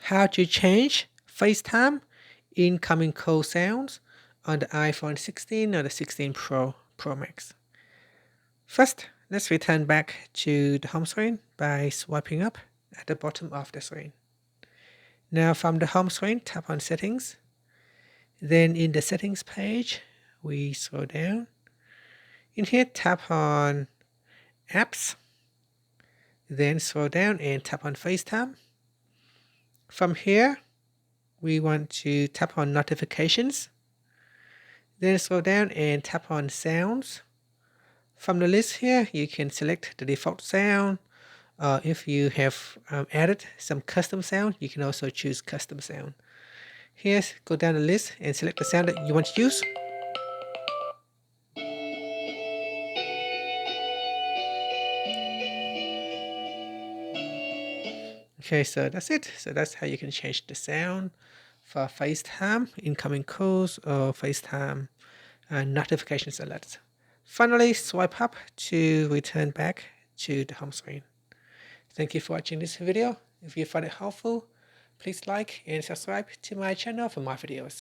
How to change FaceTime incoming call sounds on the iPhone 16 or the 16 Pro Max. First, let's return back to the home screen by swiping up at the bottom of the screen. Now from the home screen, tap on Settings. Then in the Settings page, we scroll down. In here, tap on Apps. Then scroll down and tap on FaceTime. From here, we want to tap on Notifications. Then scroll down and tap on Sounds. From the list here, you can select the default sound. If you have added some custom sound, you can also choose custom sound. Here, go down the list and select the sound that you want to use. Okay, so that's it. So that's how you can change the sound for FaceTime incoming calls or FaceTime notifications alerts. Finally, swipe up to return back to the home screen. Thank you for watching this video. If you found it helpful, please like and subscribe to my channel for more videos.